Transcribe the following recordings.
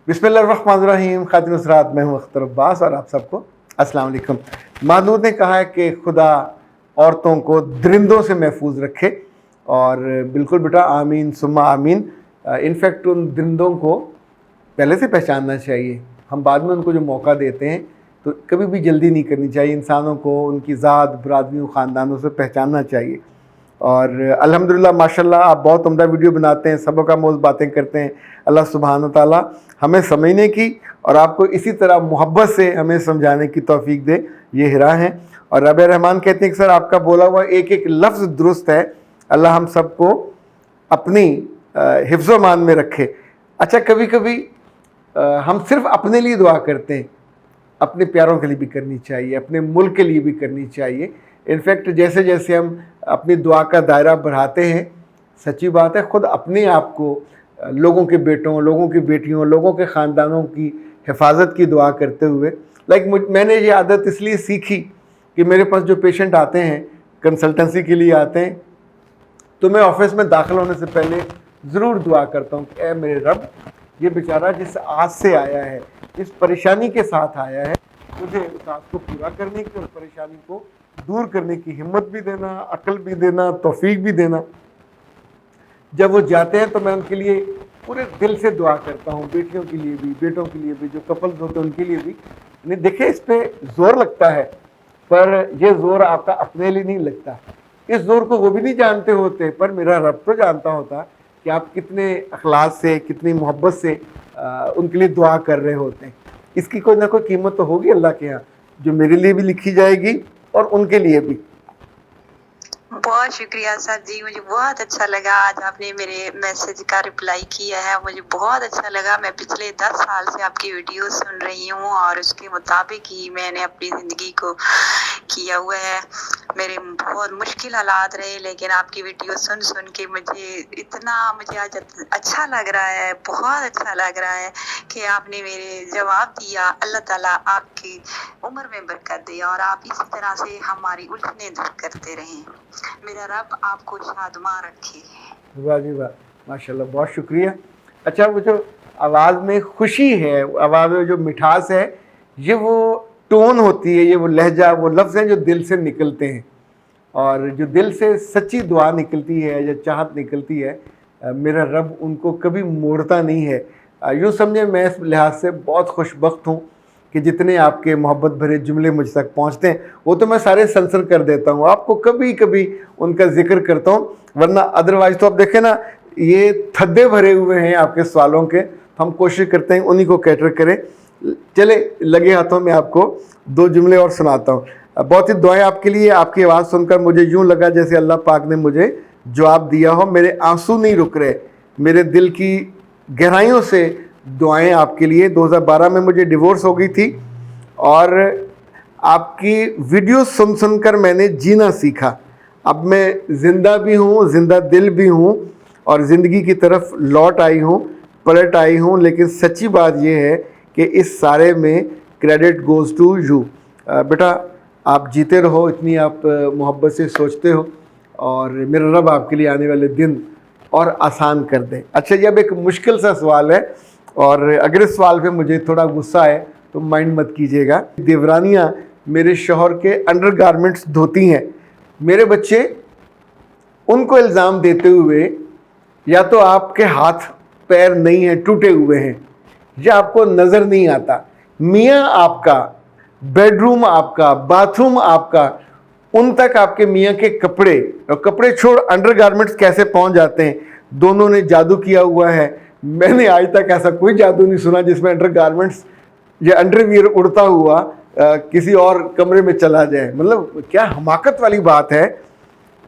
बिस्मिल्लाहिर्रहमानिर्रहीम। खातिन हज़रात, मैं हूँ अख्तर अब्बास और आप सबको अस्सलाम वालेकुम। मादूद ने कहा है कि खुदा औरतों को दरिंदों से महफूज रखे, और बिल्कुल बेटा, आमीन सुम्मा आमीन। इनफैक्ट उन दरिंदों को पहले से पहचानना चाहिए। हम बाद में उनको जो मौका देते हैं तो कभी भी जल्दी नहीं करनी चाहिए। इंसानों को उनकी ज़ात, बरादरियों, ख़ानदानों से पहचानना चाहिए। और अल्हम्दुलिल्लाह माशाल्लाह आप बहुत उम्दा वीडियो बनाते हैं, सबका मोज़ बातें करते हैं। अल्लाह सुब्हान ताला हमें समझने की और आपको इसी तरह मोहब्बत से हमें समझाने की तौफीक दे, ये हिरा हैं। और रब रहमान कहते हैं कि सर आपका बोला हुआ एक एक लफ्ज़ दुरुस्त है। अल्लाह हम सबको अपनी हिफ्ज़ मान में रखे। अच्छा, कभी कभी हम सिर्फ अपने लिए दुआ करते हैं, अपने प्यारों के लिए भी करनी चाहिए, अपने मुल्क के लिए भी करनी चाहिए। इनफैक्ट जैसे जैसे हम अपनी दुआ का दायरा बढ़ाते हैं, सच्ची बात है, ख़ुद अपने आप को लोगों के बेटों, लोगों की बेटियों, लोगों के ख़ानदानों की हिफाजत की दुआ करते हुए, मैंने ये आदत इसलिए सीखी कि मेरे पास जो पेशेंट आते हैं, कंसल्टेंसी के लिए आते हैं, तो मैं ऑफिस में दाखिल होने से पहले ज़रूर दुआ करता हूँ कि ऐ मेरे रब, ये बेचारा जिस आस से आया है, जिस परेशानी के साथ आया है, मुझे उस आस को पूरा करने की और परेशानी को दूर करने की हिम्मत भी देना, अक्ल भी देना, तौफीक भी देना। जब वो जाते हैं तो मैं उनके लिए पूरे दिल से दुआ करता हूँ, बेटियों के लिए भी, बेटों के लिए भी, जो कपल्स होते हैं उनके लिए भी। नहीं देखिए, इस पे ज़ोर लगता है, पर यह ज़ोर आपका अपने लिए नहीं लगता। इस ज़ोर को वो भी नहीं जानते होते, पर मेरा रब तो जानता होता कि आप कितने अखलास से, कितनी मोहब्बत से उनके लिए दुआ कर रहे होते हैं। इसकी कोई ना कोई कीमत तो होगी अल्लाह के यहाँ, जो मेरे लिए भी लिखी जाएगी और उनके लिए भी। बहुत शुक्रिया सर जी, मुझे बहुत अच्छा लगा आज आपने मेरे मैसेज का रिप्लाई किया है, मुझे बहुत अच्छा लगा। मैं पिछले 10 साल से आपकी वीडियो सुन रही हूँ और उसके मुताबिक ही मैंने अपनी ज़िंदगी को किया हुआ है। मेरे बहुत मुश्किल हालात रहे, लेकिन आपकी वीडियो सुन सुन के मुझे आज अच्छा लग रहा है, बहुत अच्छा लग रहा है कि आपने मेरे जवाब दिया। अल्लाह ताला आपकी उम्र में बरकत दे और आप इसी तरह से हमारी उलझने दूर करते रहें। मेरा रब आपको शादमा रखे। वाह जी वाह, माशाल्लाह, बहुत शुक्रिया। अच्छा, वो जो आवाज़ में खुशी है, आवाज़ में जो मिठास है, ये वो टोन होती है, ये वो लहजा, वो लफ्ज़ हैं जो दिल से निकलते हैं। और जो दिल से सच्ची दुआ निकलती है या चाहत निकलती है, मेरा रब उनको कभी मोड़ता नहीं है। यूँ समझे, मैं इस लिहाज से बहुत खुशबख्त हूँ कि जितने आपके मोहब्बत भरे जुमले मुझ तक पहुँचते हैं, वो तो मैं सारे सनसर कर देता हूँ, आपको कभी कभी उनका जिक्र करता हूँ, वरना अदरवाइज़ तो आप देखें ना, ये थद्दे भरे हुए हैं आपके सवालों के। हम कोशिश करते हैं उन्हीं को कैटर करें। चले, लगे हाथों में आपको 2 जुमले और सुनाता हूँ। बहुत ही दुआएं आपके लिए। आपकी आवाज़ सुनकर मुझे यूँ लगा जैसे अल्लाह पाक ने मुझे जवाब दिया हो। मेरे आंसू नहीं रुक रहे, मेरे दिल की गहराइयों से दुआएं आपके लिए। 2012 में मुझे डिवोर्स हो गई थी और आपकी वीडियो सुन सुनकर मैंने जीना सीखा। अब मैं ज़िंदा भी हूँ, ज़िंदा दिल भी हूँ और ज़िंदगी की तरफ लौट आई हूँ, पलट आई हूँ। लेकिन सच्ची बात यह है कि इस सारे में क्रेडिट गोज़ टू यू। बेटा, आप जीते रहो, इतनी आप मोहब्बत से सोचते हो, और मेरा रब आपके लिए आने वाले दिन और आसान कर दे। अच्छा, ये अब एक मुश्किल सा सवाल है, और अगर इस सवाल पे मुझे थोड़ा गुस्सा है तो माइंड मत कीजिएगा। देवरानियाँ मेरे शौहर के अंडरगारमेंट्स धोती हैं। मेरे बच्चे उनको इल्ज़ाम देते हुए, या तो आपके हाथ पैर नहीं हैं, टूटे हुए हैं, या आपको नज़र नहीं आता, मियाँ आपका, बेडरूम आपका, बाथरूम आपका, उन तक आपके मियाँ के कपड़े, और कपड़े छोड़ अंडरगारमेंट्स कैसे पहुँच जाते हैं, दोनों ने जादू किया हुआ है। मैंने आज तक ऐसा कोई जादू नहीं सुना जिसमें अंडरगारमेंट्स या अंडरवियर उड़ता हुआ किसी और कमरे में चला जाए। मतलब क्या हमाकत वाली बात है।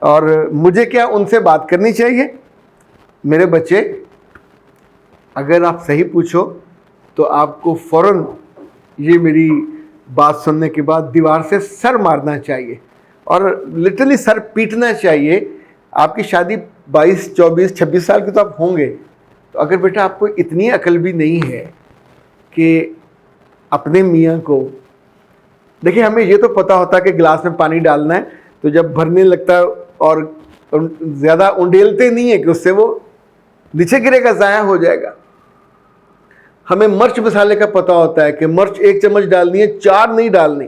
और मुझे क्या उनसे बात करनी चाहिए? मेरे बच्चे, अगर आप सही पूछो तो आपको फ़ौरन ये मेरी बात सुनने के बाद दीवार से सर मारना चाहिए और लिटरली सर पीटना चाहिए। आपकी शादी 22, 24, 26 साल के तो आप होंगे, तो अगर बेटा आपको इतनी अकल भी नहीं है कि अपने मियाँ को, देखिए हमें ये तो पता होता है कि गिलास में पानी डालना है, तो जब भरने लगता है और ज़्यादा उंडेलते नहीं है कि उससे वो नीचे गिरेगा, ज़ाया हो जाएगा। हमें मर्च मसाले का पता होता है कि मर्च 1 चम्मच डालनी है, 4 नहीं डालनी,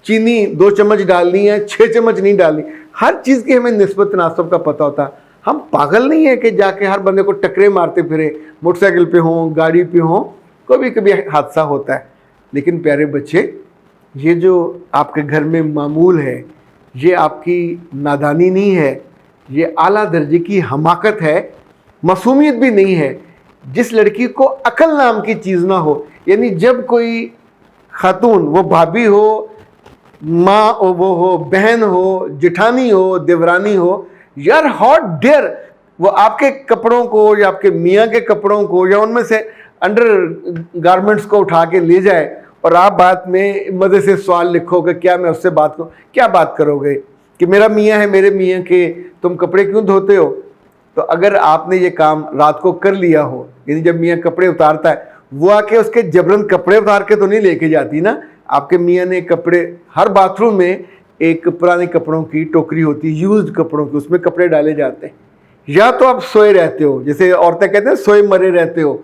चीनी 2 चम्मच डालनी है, 6 चम्मच नहीं डालनी। हर चीज़ की हमें निस्बत तनासब का पता होता है। हम पागल नहीं है कि जाके हर बंदे को टकरे मारते फिरे, मोटरसाइकिल पे हों, गाड़ी पे हों, कभी कभी हादसा होता है। लेकिन प्यारे बच्चे, ये जो आपके घर में मामूल है, ये आपकी नादानी नहीं है, ये आला दर्जे की हमाकत है, मासूमियत भी नहीं है। जिस लड़की को अकल नाम की चीज़ ना हो, यानी जब कोई खातून, वो भाभी हो, माँ हो, वो हो, बहन हो, जेठानी हो, देवरानी हो, यार हॉट डेयर वो आपके कपड़ों को या आपके मियाँ के कपड़ों को या उनमें से अंडर गारमेंट्स को उठा के ले जाए और आप बात में मज़े से सवाल लिखोगे, क्या मैं उससे बात करूँ? क्या बात करोगे कि मेरा मियाँ है, मेरे मियाँ के तुम कपड़े क्यों धोते हो? तो अगर आपने ये काम रात को कर लिया हो, यानी जब मियाँ कपड़े उतारता है, वो आके उसके जबरन कपड़े उतार के तो नहीं लेके जाती ना। आपके मियाँ ने कपड़े, हर बाथरूम में एक पुराने कपड़ों की टोकरी होती है, यूज्ड कपड़ों की, उसमें कपड़े डाले जाते हैं। या तो आप सोए रहते हो, जैसे औरतें कहते हैं सोए मरे रहते हो,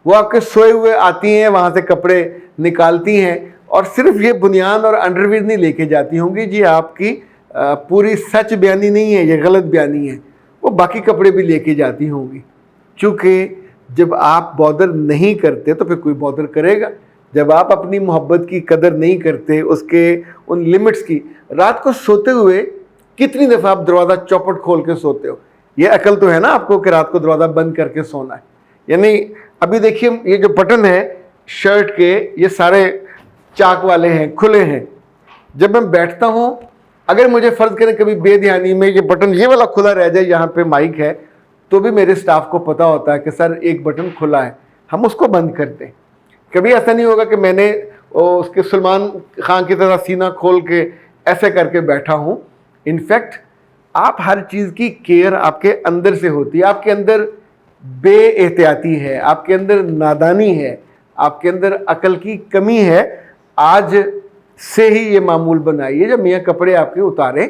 वो आपके सोए हुए आती हैं, वहाँ से कपड़े निकालती हैं और सिर्फ ये बुनियान और अंडरवियर नहीं लेके जाती होंगी। जी आपकी पूरी सच बयानी नहीं है, ये गलत बयानी है, वो बाकी कपड़े भी लेके जाती होंगी। चूँकि जब आप बॉदर नहीं करते तो फिर कोई बॉदर करेगा। जब आप अपनी मोहब्बत की कदर नहीं करते, उसके उन लिमिट्स की, रात को सोते हुए कितनी दफ़ा आप दरवाज़ा चौपट खोल के सोते हो? ये अकल तो है ना आपको कि रात को दरवाज़ा बंद करके सोना है। यानी अभी देखिए, ये जो बटन है शर्ट के, ये सारे चाक वाले हैं, खुले हैं। जब मैं बैठता हूँ, अगर मुझे फ़र्ज़ करें कभी बेध्यानी में ये बटन ये वाला खुला रह जाए, यहाँ पे माइक है, तो भी मेरे स्टाफ को पता होता है कि सर एक बटन खुला है, हम उसको बंद कर दें। कभी ऐसा नहीं होगा कि मैंने उसके सलमान खान की तरह सीना खोल के ऐसे करके बैठा हूँ। इनफैक्ट आप हर चीज़ की केयर आपके अंदर से होती है। आपके अंदर बेएहतियाती है, आपके अंदर नादानी है, आपके अंदर अकल की कमी है। आज से ही ये मामूल बनाइए, जब मियाँ कपड़े आपके उतारे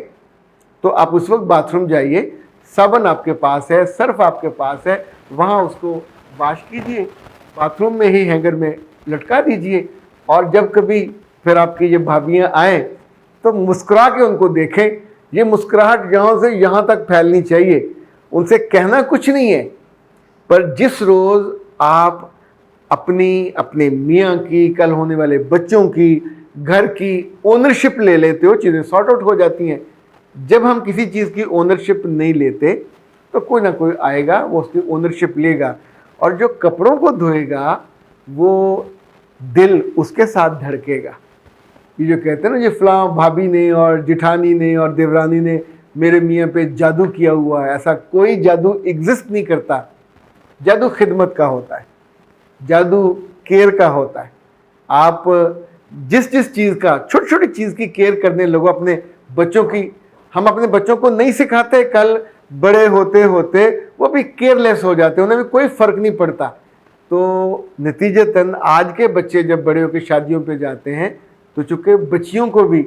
तो आप उस वक्त बाथरूम जाइए, साबुन आपके पास है, सर्फ आपके पास है, वहाँ उसको वॉश कीजिए, बाथरूम में ही हैंगर में लटका दीजिए। और जब कभी फिर आपकी ये भाभियाँ आएँ तो मुस्कुरा के उनको देखें। ये मुस्कुराहट यहाँ से यहाँ तक फैलनी चाहिए। उनसे कहना कुछ नहीं है, पर जिस रोज़ आप अपने मियाँ की, कल होने वाले बच्चों की, घर की ओनरशिप ले लेते हो, चीज़ें सॉर्ट आउट हो जाती हैं। जब हम किसी चीज़ की ओनरशिप नहीं लेते तो कोई ना कोई आएगा, वो उसकी ओनरशिप लेगा, और जो कपड़ों को धोएगा वो दिल उसके साथ धड़केगा। ये जो कहते हैं ना, ये फलां भाभी ने और जिठानी ने और देवरानी ने मेरे मियाँ पे जादू किया हुआ है, ऐसा कोई जादू एग्जिस्ट नहीं करता। जादू खिदमत का होता है, जादू केयर का होता है। आप जिस चीज़ का, छोटी छोटी चीज़ की केयर करने लगो। अपने बच्चों की, हम अपने बच्चों को नहीं सिखाते, कल बड़े होते होते वो भी केयरलेस हो जाते हैं, उन्हें भी कोई फ़र्क नहीं पड़ता। तो नतीजतन आज के बच्चे जब बड़े होकर शादियों पे जाते हैं तो चूँकि बच्चियों को भी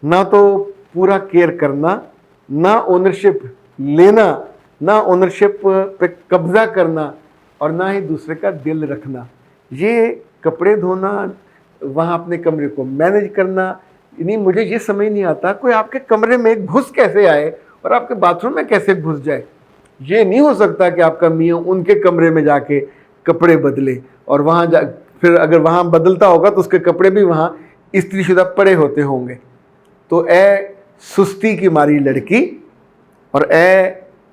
ना तो पूरा केयर करना, ना ओनरशिप लेना, ना ओनरशिप पे कब्ज़ा करना, और ना ही दूसरे का दिल रखना। ये कपड़े धोना, वहाँ अपने कमरे को मैनेज करना, यानी मुझे ये समझ नहीं आता कोई आपके कमरे में घुस कैसे आए और आपके बाथरूम में कैसे घुस जाए। ये नहीं हो सकता कि आपका मियाँ उनके कमरे में जाके कपड़े बदले और वहाँ जा, फिर अगर वहाँ बदलता होगा तो उसके कपड़े भी वहाँ इस्त्रीशुदा पड़े होते होंगे। तो ए सुस्ती की मारी लड़की और ए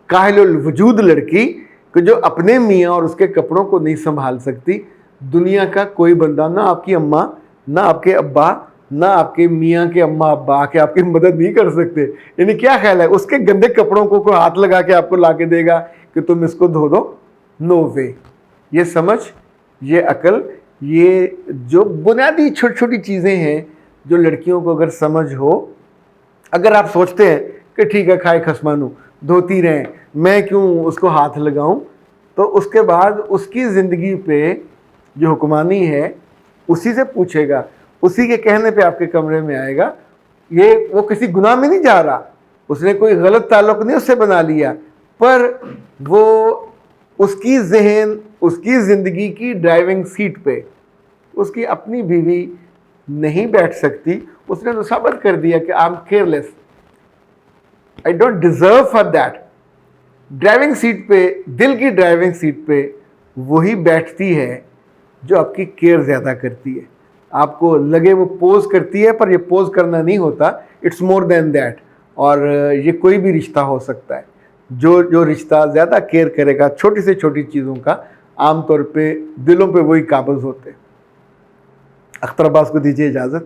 काहिलुल वजूद लड़की कि जो अपने मियाँ और उसके कपड़ों को नहीं संभाल सकती, दुनिया का कोई बंदा, ना आपकी अम्मा, ना आपके अब्बा, ना आपके मियाँ के अम्मा अब्बा आके आपकी मदद नहीं कर सकते। यानी क्या ख्याल है, उसके गंदे कपड़ों को कोई हाथ लगा के आपको ला के देगा कि तुम इसको धो दो? नो वे। ये समझ, ये अकल, ये जो बुनियादी छोटी छोटी चीज़ें हैं जो लड़कियों को अगर समझ हो, अगर आप सोचते हैं कि ठीक है खाए खसमानू धोती रहें, मैं क्यों उसको हाथ लगाऊं, तो उसके बाद उसकी ज़िंदगी पे जो हुक्मानी है उसी से पूछेगा, उसी के कहने पे आपके कमरे में आएगा। ये वो किसी गुनाह में नहीं जा रहा, उसने कोई गलत ताल्लुक़ नहीं उससे बना लिया, पर वो اس کی ذہن اس کی زندگی کی ڈرائیونگ سیٹ پہ اس کی اپنی بیوی نہیں بیٹھ سکتی. اس نے تو ثابت کر دیا کہ I am careless, I don't deserve for that. Driving seat پہ, دل کی ڈرائیونگ سیٹ پہ وہی بیٹھتی ہے جو آپ کی کیئر زیادہ کرتی ہے. آپ کو لگے وہ پوز کرتی ہے, پر یہ پوز کرنا نہیں ہوتا, اٹس مور دین دیٹ. اور یہ کوئی بھی رشتہ ہو سکتا ہے. جو رشتہ زیادہ کیئر کرے گا چھوٹی سے چھوٹی چیزوں کا, عام طور پہ دلوں پہ وہی قابض ہوتے ہیں. اختر عباس کو دیجیے اجازت.